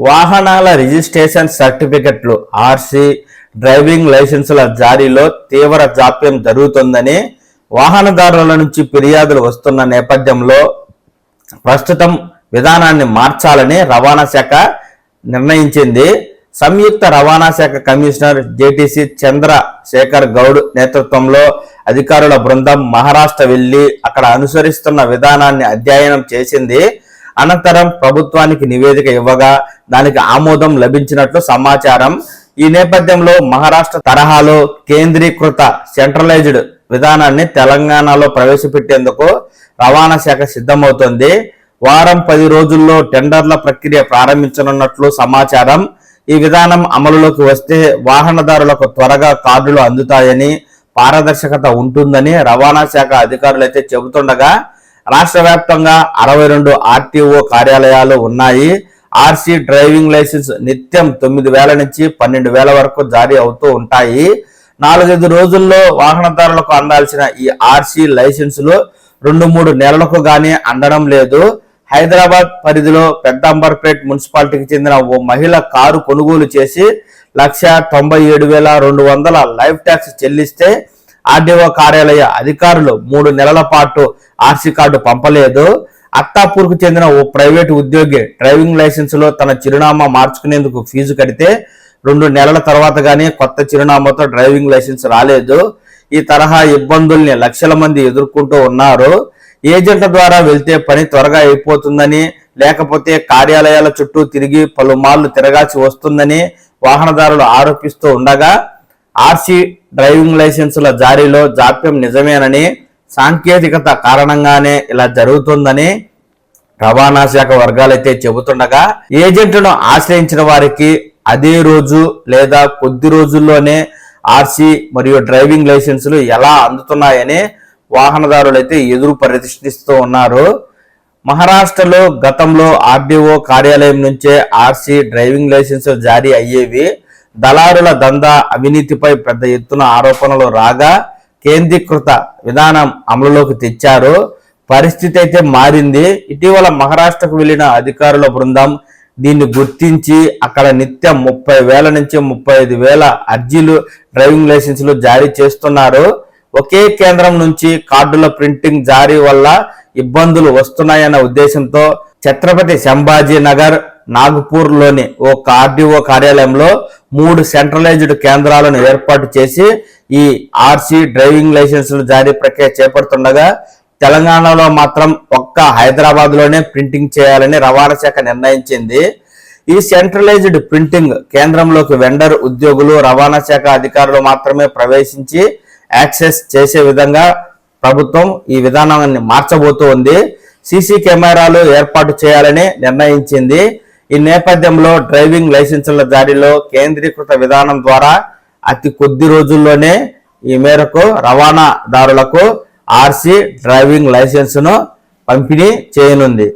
వాహనాల రిజిస్ట్రేషన్ సర్టిఫికెట్లు RC driving లైసెన్సుల జారీలో తీవ్ర జాప్యం జరుగుతుందని వాహనదారుల నుంచి ఫిర్యాదులు వస్తున్న నేపథ్యంలో ప్రస్తుతం విధానాన్ని మార్చాలని రవాణా శాఖ నిర్ణయించింది. సంయుక్త రవాణా శాఖ కమిషనర్ జేటీసీ చంద్రశేఖర్ గౌడ్ నేతృత్వంలో అధికారుల బృందం మహారాష్ట్ర వెళ్లి అక్కడ అనుసరిస్తున్న విధానాన్ని అధ్యయనం చేసింది. అనంతరం ప్రభుత్వానికి నివేదిక ఇవ్వగా దానికి ఆమోదం లభించినట్లు సమాచారం. ఈ నేపథ్యంలో మహారాష్ట్ర తరహాలో కేంద్రీకృత సెంట్రలైజ్డ్ విధానాన్ని తెలంగాణలో ప్రవేశపెట్టేందుకు రవాణా శాఖ సిద్ధమవుతోంది. వారం 10 రోజుల్లో టెండర్ల ప్రక్రియ ప్రారంభించనున్నట్లు సమాచారం. ఈ విధానం అమలులోకి వస్తే వాహనదారులకు త్వరగా కార్డులు అందుతాయని, పారదర్శకత ఉంటుందని రవాణా శాఖ అధికారులైతే చెబుతుండగా రాష్ట్ర వ్యాప్తంగా 62 ఆర్టీఓ కార్యాలయాలు ఉన్నాయి. ఆర్సీ డ్రైవింగ్ లైసెన్స్ నిత్యం 9,000 నుంచి 12,000 వరకు జారీ అవుతూ ఉంటాయి. 4-5 రోజుల్లో వాహనదారులకు అందాల్సిన ఈ ఆర్సీ లైసెన్సులు 2-3 నెలలకు గానీ అందడం లేదు. హైదరాబాద్ పరిధిలో పెద్దంబర్పేట్ మున్సిపాలిటీకి చెందిన ఓ మహిళ కారు కొనుగోలు చేసి 1,97,200 లైఫ్ ట్యాక్స్ చెల్లిస్తే ఆర్డీఓ కార్యాలయ అధికారులు 3 నెలల పాటు ఆర్సీ కార్డు పంపలేదు. అత్తాపూర్కు చెందిన ఓ ప్రైవేటు ఉద్యోగి డ్రైవింగ్ లైసెన్స్ లో తన చిరునామా మార్చుకునేందుకు ఫీజు కడితే 2 నెలల తర్వాత గానీ కొత్త చిరునామాతో డ్రైవింగ్ లైసెన్స్ రాలేదు. ఈ తరహా ఇబ్బందుల్ని లక్షల మంది ఎదుర్కొంటూ ఉన్నారు. ఏజెంట్ల ద్వారా వెళ్తే పని త్వరగా అయిపోతుందని, లేకపోతే కార్యాలయాల చుట్టూ తిరిగి పలుమార్లు తిరగాల్సి వస్తుందని వాహనదారులు ఆరోపిస్తూ ఉండగా ఆర్సీ డ్రైవింగ్ లైసెన్సుల జారీలో జాప్యం నిజమేనని, సాంకేతికత కారణంగానే ఇలా జరుగుతుందని రవాణా శాఖ వర్గాలైతే చెబుతుండగా ఏజెంట్లను ఆశ్రయించిన వారికి అదే రోజు లేదా కొద్ది రోజుల్లోనే ఆర్సీ మరియు డ్రైవింగ్ లైసెన్సులు ఎలా అందుతున్నాయని వాహనదారులైతే ఎదురు ప్రతిష్ఠిస్తూ ఉన్నారు. మహారాష్ట్రలో గతంలో ఆర్డీఓ కార్యాలయం నుంచే ఆర్సీ డ్రైవింగ్ లైసెన్స్ జారీ అయ్యేవి. దళారుల దందా, అవినీతిపై పెద్ద ఎత్తున ఆరోపణలు రాగా కేంద్రీకృత విధానం అమలులోకి తెచ్చారు. పరిస్థితి అయితే మారింది. ఇటీవల మహారాష్ట్రకు వెళ్లిన అధికారుల బృందం దీన్ని గుర్తించి అక్కడ నిత్యం 30,000 నుంచి 35,000 అర్జీలు డ్రైవింగ్ లైసెన్సులు జారీ చేస్తున్నారు. ఒకే కేంద్రం నుంచి కార్డుల ప్రింటింగ్ జారీ వల్ల ఇబ్బందులు వస్తున్నాయన్న ఉద్దేశంతో ఛత్రపతి సంభాజీ నగర్, నాగపూర్ లోని ఓ ఆర్డీఓ కార్యాలయంలో 3 సెంట్రలైజ్డ్ కేంద్రాలను ఏర్పాటు చేసి ఈ ఆర్సీ డ్రైవింగ్ లైసెన్సులు జారీ ప్రక్రియ చేపడుతుండగా తెలంగాణలో మాత్రం ఒక్క హైదరాబాద్ లోనే ప్రింటింగ్ చేయాలని రవాణా శాఖ నిర్ణయించింది. ఈ సెంట్రలైజ్డ్ ప్రింటింగ్ కేంద్రంలోకి వెండర్ ఉద్యోగులు, రవాణా శాఖ అధికారులు మాత్రమే ప్రవేశించి యాక్సెస్ చేసే విధంగా ప్రభుత్వం ఈ విధానాన్ని మార్చబోతూ ఉంది. సీసీ కెమెరాలు ఏర్పాటు చేయాలని నిర్ణయించింది. ఈ నేపథ్యంలో డ్రైవింగ్ లైసెన్సుల జారీలో కేంద్రీకృత విధానం ద్వారా అతి కొద్ది రోజుల్లోనే ఈ మేరకు రవాణాదారులకు ఆర్సీ డ్రైవింగ్ లైసెన్సును పంపిణీ చేయనుంది.